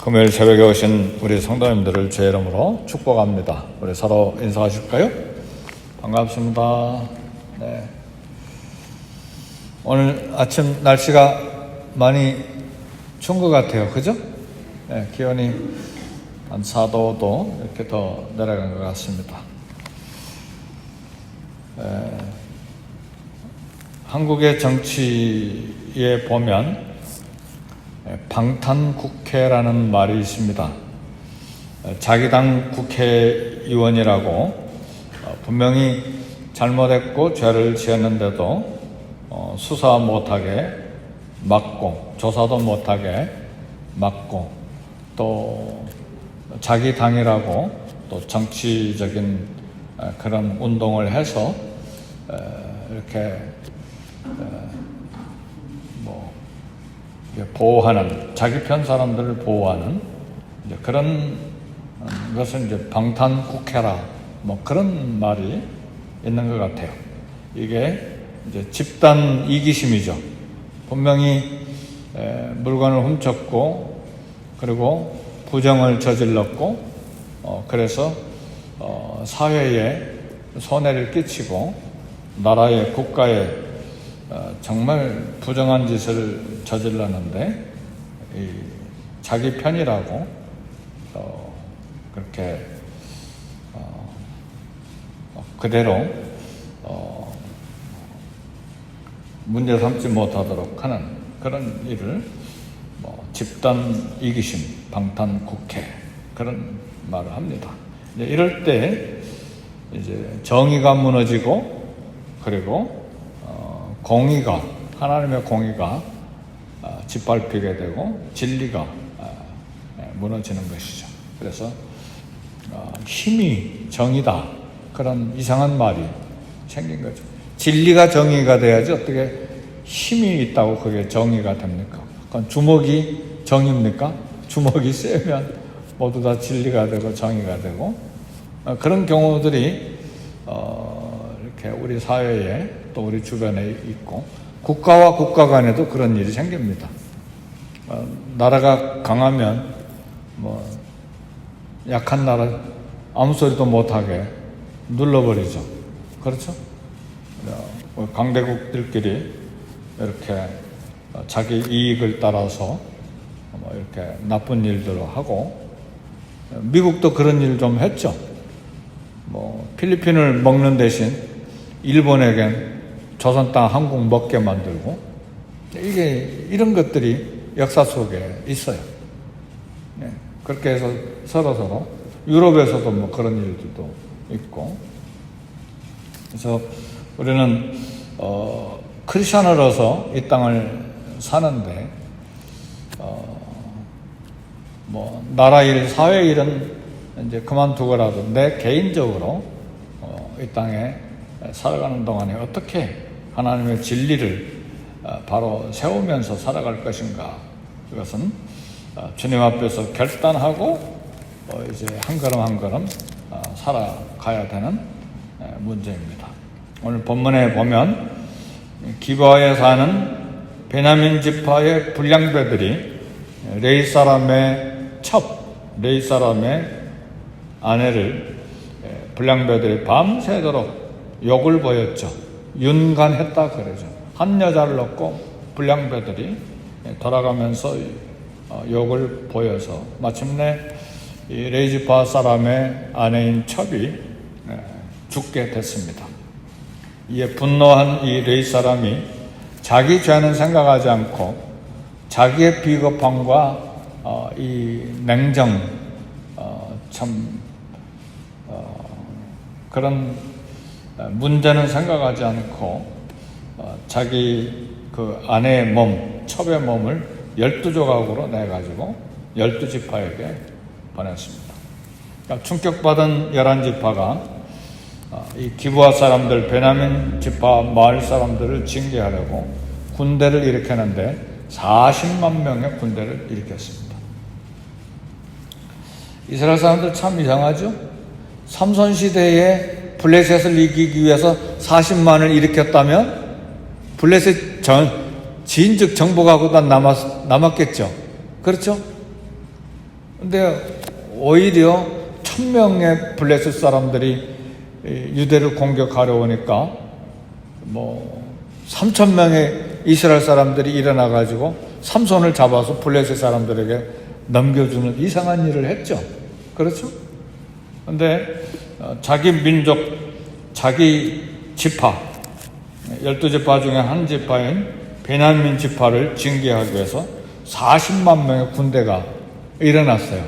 금요일 새벽에 오신 우리 성도님들을 주의 이름으로 축복합니다. 우리 서로 인사하실까요? 반갑습니다. 네. 오늘 아침 날씨가 많이 추운 것 같아요. 그죠? 네, 기온이 한 4도, 5도 이렇게 더 내려간 것 같습니다. 한국의 정치에 보면 방탄국회라는 말이 있습니다. 자기 당 국회의원이라고 분명히 잘못했고 죄를 지었는데도 수사 못하게 막고 조사도 못하게 막고 또 자기 당이라고 또 정치적인 그런 운동을 해서 이렇게 보호하는, 자기 편 사람들을 보호하는 이제 그런 것을 이제 방탄국회라 그런 말이 있는 것 같아요. 이게 이제 집단 이기심이죠. 분명히 물건을 훔쳤고 그리고 부정을 저질렀고 그래서 사회에 손해를 끼치고 나라에 국가에 정말 부정한 짓을 저질렀는데 자기 편이라고 그렇게 그대로 문제 삼지 못하도록 하는 그런 일을 집단 이기심, 방탄국회 그런 말을 합니다. 이럴 때 이제 정의가 무너지고 그리고 공의가, 하나님의 공의가 짓밟히게 되고 진리가 무너지는 것이죠. 그래서 힘이 정의다 그런 이상한 말이 생긴 거죠. 진리가 정의가 돼야지 어떻게 힘이 있다고 그게 정의가 됩니까? 그건 주먹이 정의입니까? 주먹이 세면 모두 다 진리가 되고 정의가 되고 그런 경우들이 이렇게 우리 사회에 또 우리 주변에 있고 국가와 국가 간에도 그런 일이 생깁니다. 나라가 강하면 약한 나라 아무 소리도 못하게 눌러버리죠. 그렇죠? 강대국들끼리 이렇게 자기 이익을 따라서 이렇게 나쁜 일들을 하고 미국도 그런 일 좀 했죠. 필리핀을 먹는 대신 일본에겐 조선 땅 한국 먹게 만들고 이런 것들이 역사 속에 있어요. 네. 그렇게 해서 서로 유럽에서도 그런 일들도 있고 그래서 우리는 크리스천으로서 이 땅을 사는데 나라 일, 사회 일은 이제 그만두고라도 내 개인적으로 이 땅에 살아가는 동안에 어떻게 하나님의 진리를 바로 세우면서 살아갈 것인가 그것은 주님 앞에서 결단하고 이제 한 걸음 한 걸음 살아가야 되는 문제입니다. 오늘 본문에 보면 기브아에 사는 베냐민 지파의 불량배들이 레위 사람의 아내를 불량배들이 밤새도록 욕을 보였죠. 윤간했다 그러죠. 한 여자를 놓고 불량배들이 돌아가면서 욕을 보여서 마침내 이 레위 지파 사람의 아내인 첩이 죽게 됐습니다. 이에 분노한 이 레위 사람이 자기 죄는 생각하지 않고 자기의 비겁함과 이 냉정 그런 문제는 생각하지 않고 자기 그 아내의 몸, 첩의 몸을 12조각으로 내가지고 12지파에게 보냈습니다. 그러니까 충격받은 11지파가 이 기브아 사람들, 베냐민 지파 마을 사람들을 징계하려고 군대를 일으켰는데 40만 명의 군대를 일으켰습니다. 이스라엘 사람들 참 이상하죠? 삼손 시대에 블레셋을 이기기 위해서 40만을 일으켰다면 블레셋 지인적 정복하고 다 남았겠죠. 그렇죠? 근데 오히려 1000명의 블레셋 사람들이 유대를 공격하려 오니까 3000명의 이스라엘 사람들이 일어나 가지고 삼손을 잡아서 블레셋 사람들에게 넘겨주는 이상한 일을 했죠. 그렇죠? 근데 자기 민족, 자기 지파, 12지파 중에 한 지파인 베냐민 지파를 징계하기 위해서 40만 명의 군대가 일어났어요.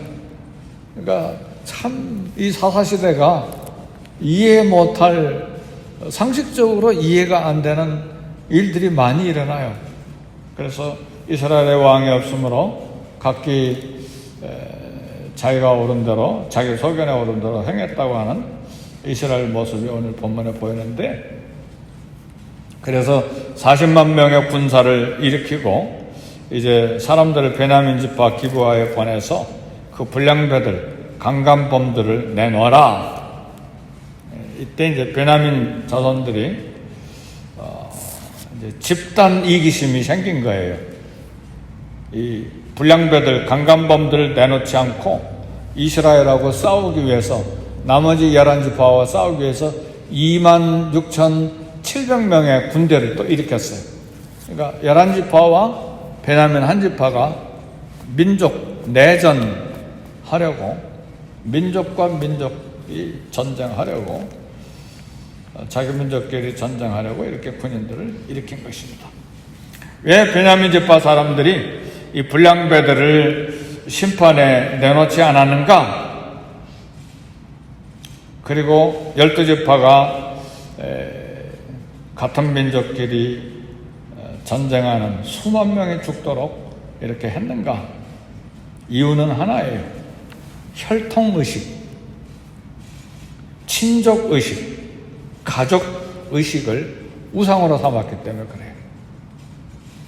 그러니까 참 이 사사시대가 이해 못할, 상식적으로 이해가 안 되는 일들이 많이 일어나요. 그래서 이스라엘의 왕이 없으므로 각기 자기가 옳은 대로, 자기 소견에 옳은 대로 행했다고 하는 이스라엘 모습이 오늘 본문에 보이는데, 그래서 40만 명의 군사를 일으키고 이제 사람들을 베냐민 지파 기브아에 보내서 그 불량배들, 강간범들을 내놓아라. 이때 이제 베냐민 자손들이 이제 집단 이기심이 생긴 거예요. 이 불량배들, 강간범들을 내놓지 않고 이스라엘하고 싸우기 위해서, 나머지 11지파와 싸우기 위해서 26,700명의 군대를 또 일으켰어요. 그러니까 11지파와 베냐민 한 지파가 민족 내전하려고, 민족과 민족이 전쟁하려고, 자기 민족끼리 전쟁하려고 이렇게 군인들을 일으킨 것입니다. 왜 베냐민 지파 사람들이 이 불량배들을 심판에 내놓지 않았는가? 그리고 12지파가 같은 민족끼리 전쟁하는 수만 명이 죽도록 이렇게 했는가? 이유는 하나예요. 혈통의식, 친족의식, 가족의식을 우상으로 삼았기 때문에 그래요.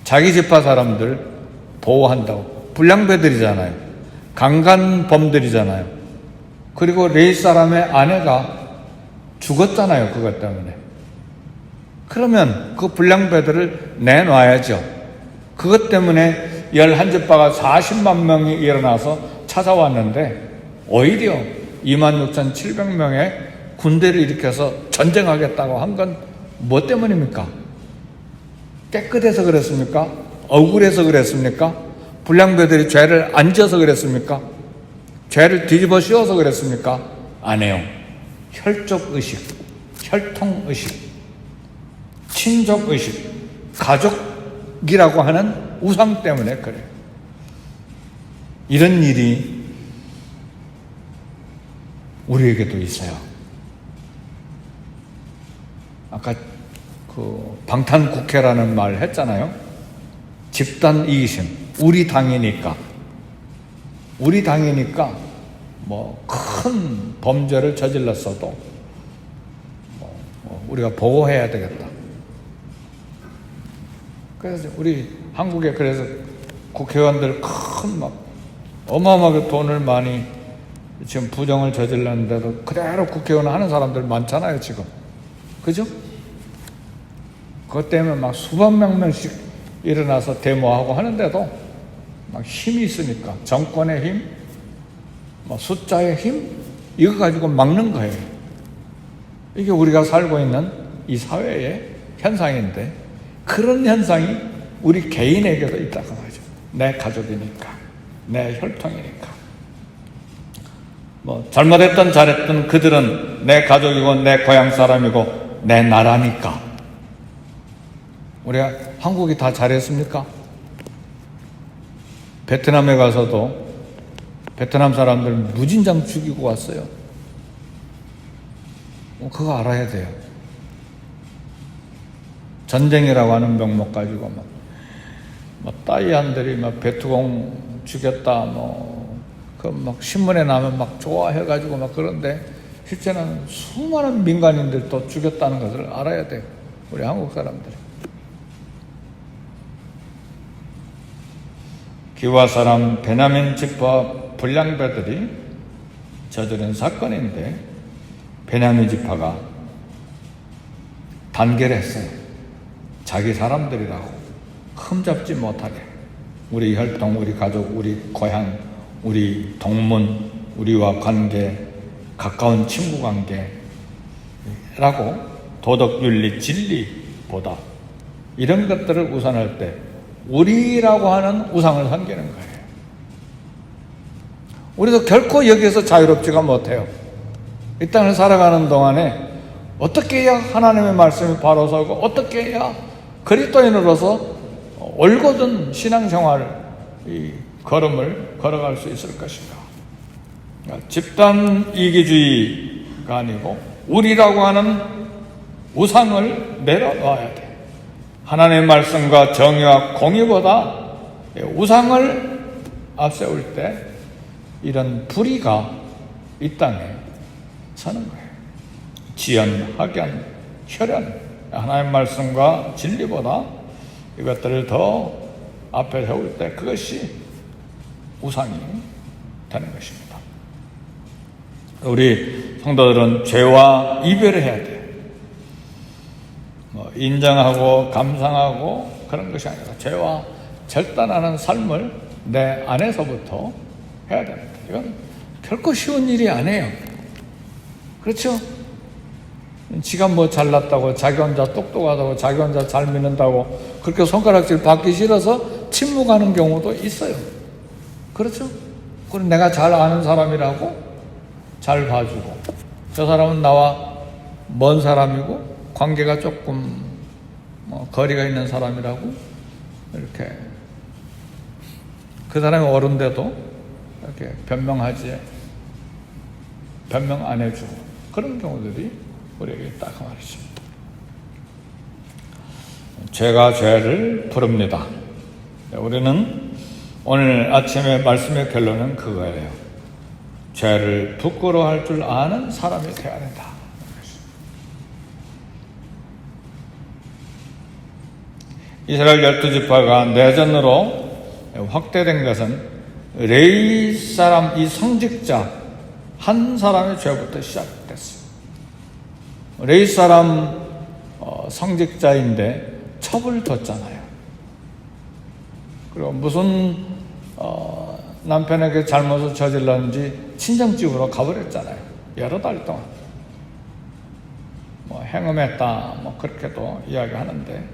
자기 지파 사람들 보호한다고. 불량배들이잖아요. 강간범들이잖아요. 그리고 레위 사람의 아내가 죽었잖아요. 그것 때문에. 그러면 그 불량배들을 내놔야죠. 그것 때문에 11지파가 40만 명이 일어나서 찾아왔는데 오히려 26,700명의 군대를 일으켜서 전쟁하겠다고 한 건 뭐 때문입니까? 깨끗해서 그랬습니까? 억울해서 그랬습니까? 불량배들이 죄를 안 지어서 그랬습니까? 죄를 뒤집어 씌워서 그랬습니까? 아니에요. 혈족의식, 혈통의식, 친족의식, 가족이라고 하는 우상 때문에 그래요. 이런 일이 우리에게도 있어요. 아까 그 방탄국회라는 말 했잖아요. 집단 이기심. 우리 당이니까 뭐 큰 범죄를 저질렀어도 우리가 보호해야 되겠다. 그래서 우리 한국에 그래서 국회의원들 큰 막 어마어마하게 돈을 많이 지금 부정을 저질렀는데도 그대로 국회의원 하는 사람들 많잖아요, 지금. 그죠? 그것 때문에 막 수만 명씩 일어나서 데모하고 하는데도 막 힘이 있으니까, 정권의 힘, 뭐 숫자의 힘, 이거 가지고 막는 거예요. 이게 우리가 살고 있는 이 사회의 현상인데, 그런 현상이 우리 개인에게도 있다고 하죠. 내 가족이니까, 내 혈통이니까. 뭐 잘못했든 잘했든 그들은 내 가족이고 내 고향 사람이고 내 나라니까. 우리가 한국이 다 잘했습니까? 베트남에 가서도 베트남 사람들 무진장 죽이고 왔어요. 그거 알아야 돼요. 전쟁이라고 하는 명목 가지고 막 따이한들이 막 베트공 죽였다, 그 막 신문에 나면 막 좋아해가지고 막 그런데 실제는 수많은 민간인들도 죽였다는 것을 알아야 돼요. 우리 한국 사람들이. 기브아 사람 베냐민 지파 불량배들이 저지른 사건인데, 베냐민 지파가 단결 했어요. 자기 사람들이라고 흠잡지 못하게, 우리 혈통, 우리 가족, 우리 고향, 우리 동문, 우리와 관계, 가까운 친구 관계라고 도덕, 윤리, 진리보다 이런 것들을 우선할 때 우리라고 하는 우상을 섬기는 거예요. 우리도 결코 여기에서 자유롭지가 못해요. 이 땅을 살아가는 동안에 어떻게 해야 하나님의 말씀이 바로 서고 어떻게 해야 그리스도인으로서 올곧은 신앙생활 이 걸음을 걸어갈 수 있을 것인가. 집단 이기주의가 아니고 우리라고 하는 우상을 내려놔야 돼. 하나님의 말씀과 정의와 공의보다 우상을 앞세울 때 이런 불의가 이 땅에 서는 거예요. 지연, 학연, 혈연, 하나님의 말씀과 진리보다 이것들을 더 앞에 세울 때 그것이 우상이 되는 것입니다. 우리 성도들은 죄와 이별을 해야 돼요. 인정하고 감상하고 그런 것이 아니라 죄와 절단하는 삶을 내 안에서부터 해야 됩니다. 이건 결코 쉬운 일이 아니에요. 그렇죠? 지가 뭐 잘났다고, 자기 혼자 똑똑하다고, 자기 혼자 잘 믿는다고 그렇게 손가락질 받기 싫어서 침묵하는 경우도 있어요. 그렇죠? 그럼 내가 잘 아는 사람이라고 잘 봐주고, 저 사람은 나와 먼 사람이고 관계가 조금 거리가 있는 사람이라고 이렇게 그 사람이 옳은데도 이렇게 변명 안 해주고 그런 경우들이 우리에게 있다 그 말이죠. 죄가 죄를 부릅니다. 우리는 오늘 아침에 말씀의 결론은 그거예요. 죄를 부끄러워할 줄 아는 사람이 되어야 된다. 이스라엘 12지파가 내전으로 확대된 것은 레위 사람 이 성직자 한 사람의 죄부터 시작됐어요. 레위 사람 성직자인데 첩을 뒀잖아요. 그리고 무슨 남편에게 잘못을 저질렀는지 친정집으로 가버렸잖아요. 여러 달 동안 행음했다 그렇게도 이야기하는데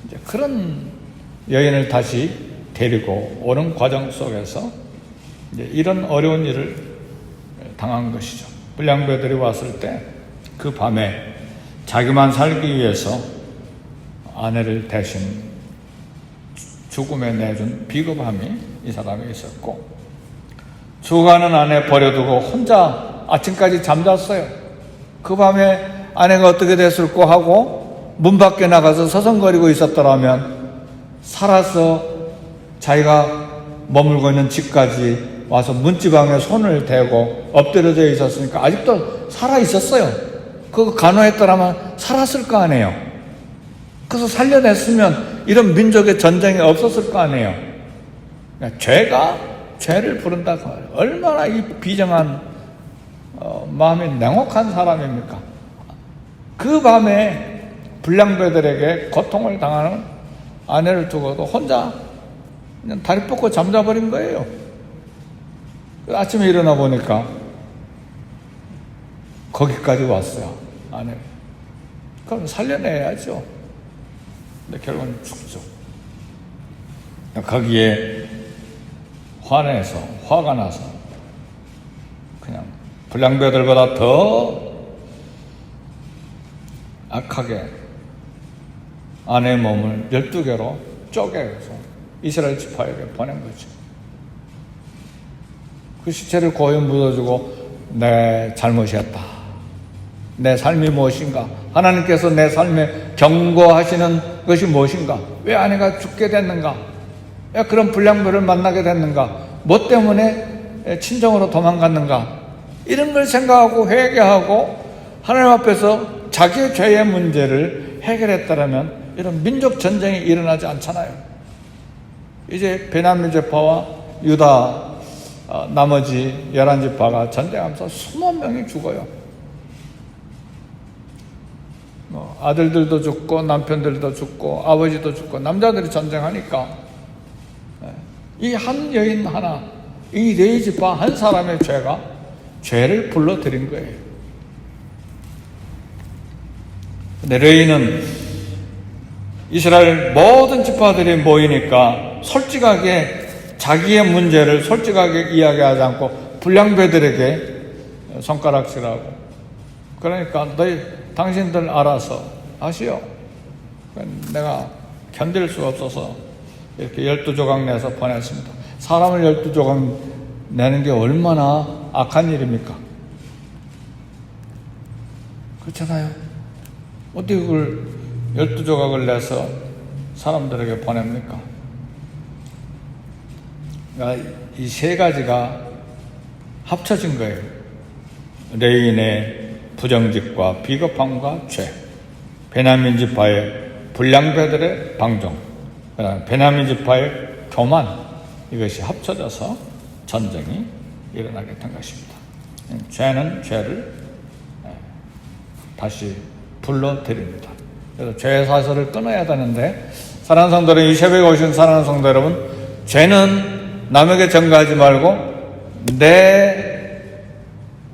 이제 그런 여인을 다시 데리고 오는 과정 속에서 이제 이런 어려운 일을 당한 것이죠. 불량배들이 왔을 때 그 밤에 자기만 살기 위해서 아내를 대신 죽음에 내준 비겁함이 이 사람에 있었고, 죽어가는 아내 버려두고 혼자 아침까지 잠잤어요. 그 밤에 아내가 어떻게 됐을까 하고 문 밖에 나가서 서성거리고 있었더라면 살아서 자기가 머물고 있는 집까지 와서 문지방에 손을 대고 엎드려져 있었으니까 아직도 살아 있었어요. 그거 간호했더라면 살았을 거 아니에요. 그래서 살려냈으면 이런 민족의 전쟁이 없었을 거 아니에요. 그러니까 죄가 죄를 부른다 그 말이에요. 얼마나 이 비정한 마음이 냉혹한 사람입니까? 그 밤에 불량배들에게 고통을 당하는 아내를 두고도 혼자 그냥 다리 뻗고 잠자버린 거예요. 아침에 일어나 보니까 거기까지 왔어요. 아내. 그럼 살려내야죠. 근데 결국은 죽죠. 거기에 화가 나서 그냥 불량배들보다 더 악하게 아내의 몸을 12개로 쪼개서 이스라엘 지파에게 보낸 거죠. 그 시체를 고에 묻어주고 내 잘못이었다. 내 삶이 무엇인가? 하나님께서 내 삶에 경고하시는 것이 무엇인가? 왜 아내가 죽게 됐는가? 왜 그런 불량배를 만나게 됐는가? 뭐 때문에 친정으로 도망갔는가? 이런 걸 생각하고 회개하고 하나님 앞에서 자기의 죄의 문제를 해결했다면 이런 민족 전쟁이 일어나지 않잖아요. 이제 베냐민 지파와 유다 나머지 11지파가 전쟁하면서 수만 명이 죽어요. 아들들도 죽고 남편들도 죽고 아버지도 죽고 남자들이 전쟁하니까 이 한 여인 하나 이 레위지파 한 사람의 죄가 죄를 불러들인 거예요. 근데 레위는 이스라엘 모든 지파들이 모이니까 솔직하게 자기의 문제를 솔직하게 이야기하지 않고 불량배들에게 손가락질하고, 그러니까 당신들 알아서 하시오. 내가 견딜 수가 없어서 이렇게 12조각 내서 보냈습니다. 사람을 12조각 내는 게 얼마나 악한 일입니까? 그렇잖아요. 어떻게 그걸 12조각을 내서 사람들에게 보냅니까? 그러니까 이 세 가지가 합쳐진 거예요. 레위인의 부정직과 비겁함과 죄, 베냐민 지파의 불량배들의 방종, 베냐민 지파의 교만, 이것이 합쳐져서 전쟁이 일어나게 된 것입니다. 죄는 죄를 다시 불러드립니다. 그래서 죄의 사슬을 끊어야 되는데, 사랑하는 성도 여러분, 이 새벽에 오신 사랑하는 성도 여러분, 죄는 남에게 전가하지 말고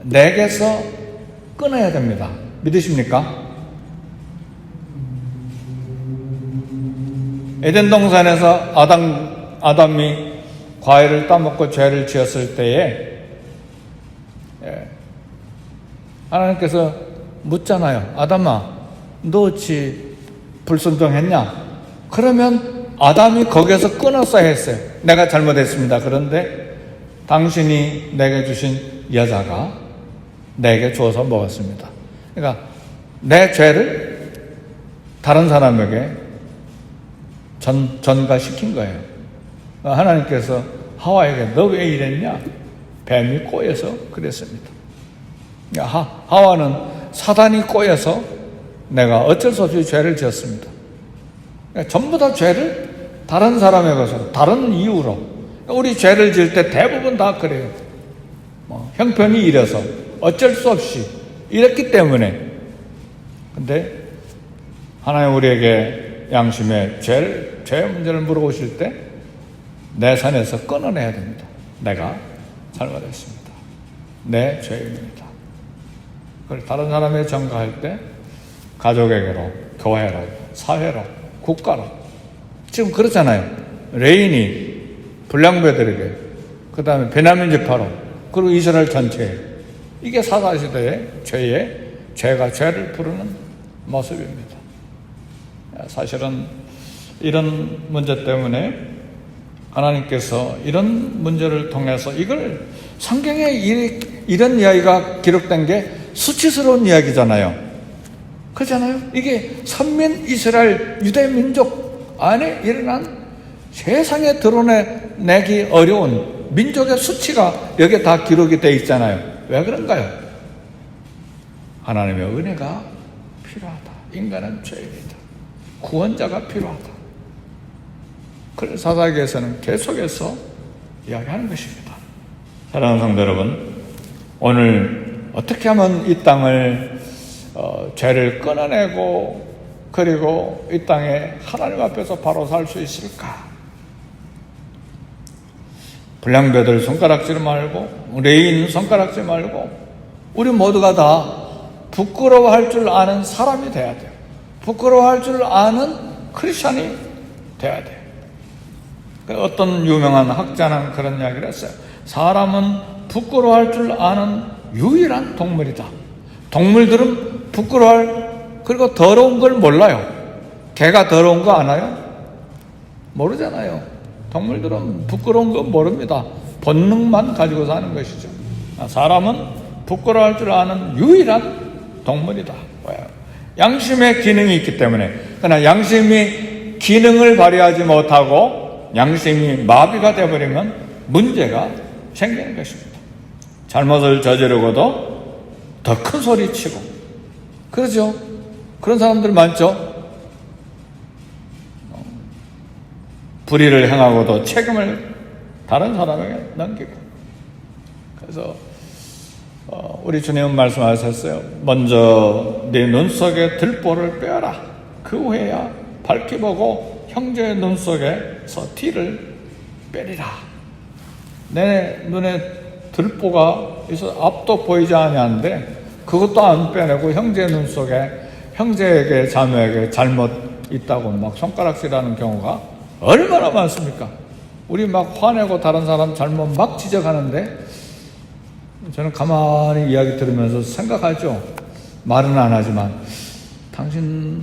내게서 끊어야 됩니다. 믿으십니까? 에덴 동산에서 아담이 과일을 따먹고 죄를 지었을 때에 하나님께서 묻잖아요. 아담아, 너 어찌 불순종했냐? 그러면 아담이 거기에서 끊었어야 했어요. 내가 잘못했습니다. 그런데 당신이 내게 주신 여자가 내게 주어서 먹었습니다. 그러니까 내 죄를 다른 사람에게 전가시킨 거예요. 하나님께서 하와에게 너 왜 이랬냐? 뱀이 꼬여서 그랬습니다. 하와는 사단이 꼬여서 내가 어쩔 수 없이 죄를 지었습니다. 전부 다 죄를 다른 사람에게서 다른 이유로, 우리 죄를 지을 때 대부분 다 그래요. 형편이 이래서 어쩔 수 없이 이랬기 때문에. 근데 하나님 우리에게 양심의 죄의 문제를 물어보실 때 내 선에서 끊어내야 됩니다. 내가 잘못했습니다. 내 죄입니다. 그걸 다른 사람에게 전가할 때 가족에게로, 교회로, 사회로, 국가로. 지금 그렇잖아요. 레인이 불량배들에게, 그 다음에 베냐민 지파로, 그리고 이스라엘 전체에. 이게 사사시대의 죄가 죄를 부르는 모습입니다. 사실은 이런 문제 때문에 하나님께서 이런 문제를 통해서 이걸, 성경에 이런 이야기가 기록된 게 수치스러운 이야기잖아요. 그렇잖아요. 이게 선민 이스라엘 유대 민족 안에 일어난 세상에 드러내기 어려운 민족의 수치가 여기에 다 기록이 되어 있잖아요. 왜 그런가요? 하나님의 은혜가 필요하다. 인간은 죄인이다. 구원자가 필요하다. 그래서 사사기에서는 계속해서 이야기하는 것입니다. 사랑하는 성도 여러분, 오늘 어떻게 하면 이 땅을 죄를 끊어내고, 그리고 이 땅에 하나님 앞에서 바로 살 수 있을까? 불량배들 손가락질 말고, 레인 손가락질 말고, 우리 모두가 다 부끄러워할 줄 아는 사람이 돼야 돼요. 부끄러워할 줄 아는 크리스찬이 돼야 돼요. 어떤 유명한 학자는 그런 이야기를 했어요. 사람은 부끄러워할 줄 아는 유일한 동물이다. 동물들은 그리고 더러운 걸 몰라요. 개가 더러운 거 아나요? 모르잖아요. 동물들은 부끄러운 거 모릅니다. 본능만 가지고 사는 것이죠. 사람은 부끄러워할 줄 아는 유일한 동물이다. 왜요? 양심의 기능이 있기 때문에. 그러나 양심이 기능을 발휘하지 못하고 양심이 마비가 되어버리면 문제가 생기는 것입니다. 잘못을 저지르고도 더 큰 소리 치고, 그러죠? 그런 사람들 많죠? 불의를 행하고도 책임을 다른 사람에게 넘기고. 그래서 우리 주님은 말씀하셨어요. 먼저 네 눈 속에 들보를 빼어라. 그 후에야 밝히 보고 형제의 눈 속에서 티를 빼리라. 내 눈에 들보가 있어 앞도 보이지 않냐는데 그것도 안 빼내고 형제 눈 속에 형제에게 자매에게 잘못 있다고 막 손가락질하는 경우가 얼마나 많습니까? 우리 막 화내고 다른 사람 잘못 막 지적하는데 저는 가만히 이야기 들으면서 생각하죠. 말은 안 하지만 당신도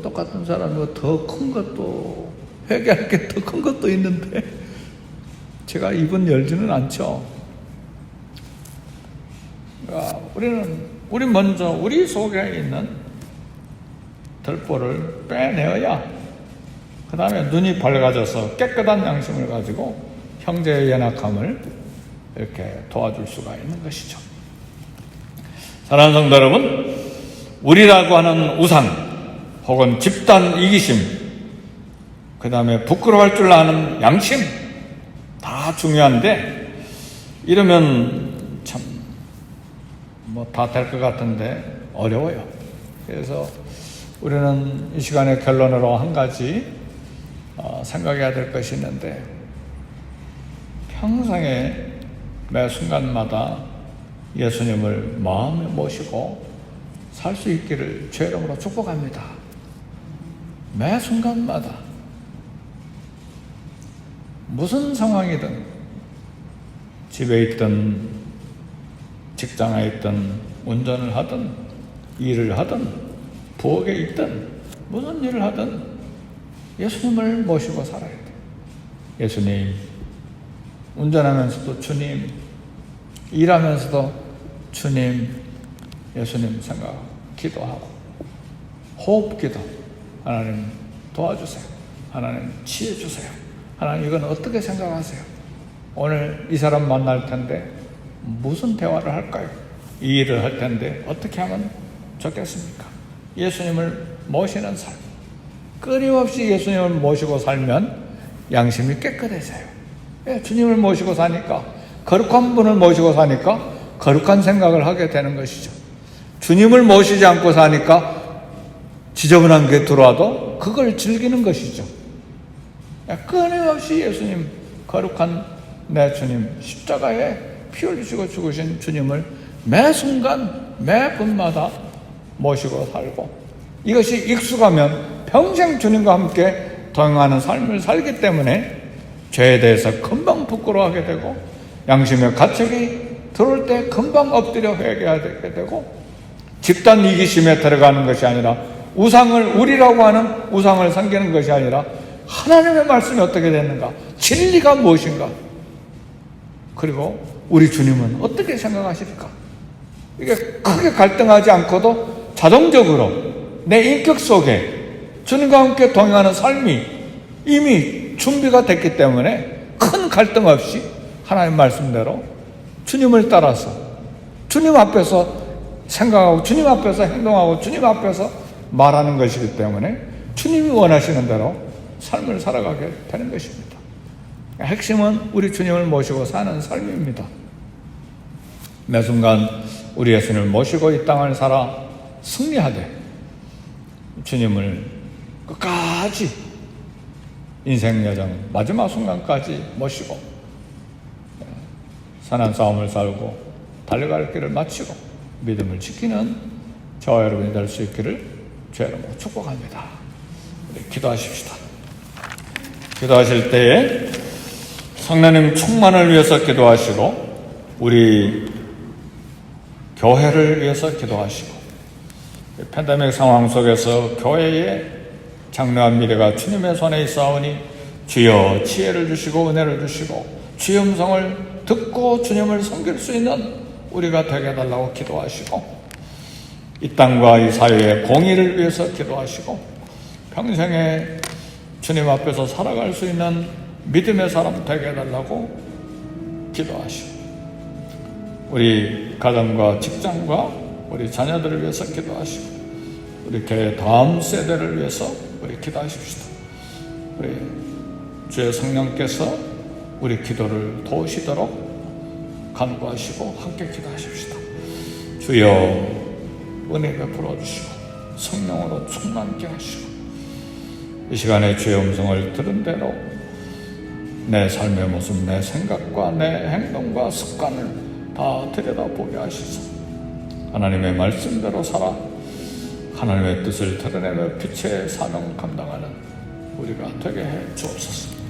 똑같은 사람이고 더 큰 것도 회개할 게 더 큰 것도 있는데 제가 입은 열지는 않죠. 그러니까 우리 먼저 우리 속에 있는 들보를 빼내어야 그 다음에 눈이 밝아져서 깨끗한 양심을 가지고 형제의 연약함을 이렇게 도와줄 수가 있는 것이죠. 사랑하는 성도 여러분, 우리라고 하는 우상 혹은 집단 이기심, 그 다음에 부끄러워할 줄 아는 양심 다 중요한데 이러면 참 뭐 다 될 것 같은데 어려워요. 그래서 우리는 이 시간의 결론으로 한 가지 생각해야 될 것이 있는데 평생에 매 순간마다 예수님을 마음에 모시고 살 수 있기를 주의 이름으로 축복합니다. 매 순간마다 무슨 상황이든 집에 있든 직장에 있든 운전을 하든 일을 하든 부엌에 있든 무슨 일을 하든 예수님을 모시고 살아야 돼. 예수님, 운전하면서도 주님, 일하면서도 주님, 예수님 생각, 기도하고 호흡기도 하나님 도와주세요. 하나님 지혜 주세요. 하나님 이건 어떻게 생각하세요? 오늘 이 사람 만날 텐데 무슨 대화를 할까요? 이 일을 할 텐데 어떻게 하면 좋겠습니까? 예수님을 모시는 삶, 끊임없이 예수님을 모시고 살면 양심이 깨끗해져요. 주님을 모시고 사니까, 거룩한 분을 모시고 사니까 거룩한 생각을 하게 되는 것이죠. 주님을 모시지 않고 사니까 지저분한 게 들어와도 그걸 즐기는 것이죠. 끊임없이 예수님, 거룩한 내 주님, 십자가에 피 흘리시고 죽으신 주님을 매 순간 매 분마다 모시고 살고, 이것이 익숙하면 평생 주님과 함께 동행하는 삶을 살기 때문에 죄에 대해서 금방 부끄러워하게 되고 양심의 가책이 들어올 때 금방 엎드려 회개하게 되고, 집단 이기심에 들어가는 것이 아니라 우상을, 우리라고 하는 우상을 섬기는 것이 아니라 하나님의 말씀이 어떻게 됐는가, 진리가 무엇인가, 그리고 우리 주님은 어떻게 생각하실까, 이게 크게 갈등하지 않고도 자동적으로 내 인격 속에 주님과 함께 동행하는 삶이 이미 준비가 됐기 때문에 큰 갈등 없이 하나님 말씀대로 주님을 따라서 주님 앞에서 생각하고 주님 앞에서 행동하고 주님 앞에서 말하는 것이기 때문에 주님이 원하시는 대로 삶을 살아가게 되는 것입니다. 핵심은 우리 주님을 모시고 사는 삶입니다. 매 순간 우리 예수님을 모시고 이 땅을 살아 승리하되 주님을 끝까지 인생 여정 마지막 순간까지 모시고 선한 싸움을 살고 달려갈 길을 마치고 믿음을 지키는 저와 여러분이 될 수 있기를 주의 이름으로 축복합니다. 우리 기도하십시다. 기도하실 때에 성령님 충만을 위해서 기도하시고 우리 교회를 위해서 기도하시고 팬데믹 상황 속에서 교회의 장래한 미래가 주님의 손에 있사오니 주여 지혜를 주시고 은혜를 주시고 주의 음성을 듣고 주님을 섬길 수 있는 우리가 되게 해달라고 기도하시고, 이 땅과 이 사회의 공의를 위해서 기도하시고 평생에 주님 앞에서 살아갈 수 있는 믿음의 사람 되게 해달라고 기도하시고, 우리 가정과 직장과 우리 자녀들을 위해서 기도하시고, 우리 교회 다음 세대를 위해서 우리 기도하십시다. 우리 주의 성령께서 우리 기도를 도우시도록 간구하시고 함께 기도하십시다. 주여 은혜 베풀어 주시고 성령으로 충만케 하시고 이 시간에 주의 음성을 들은 대로 내 삶의 모습, 내 생각과 내 행동과 습관을 다 들여다보게 하시소. 하나님의 말씀대로 살아 하나님의 뜻을 드러내며 빛의 사명 감당하는 우리가 되게 해 주옵소서.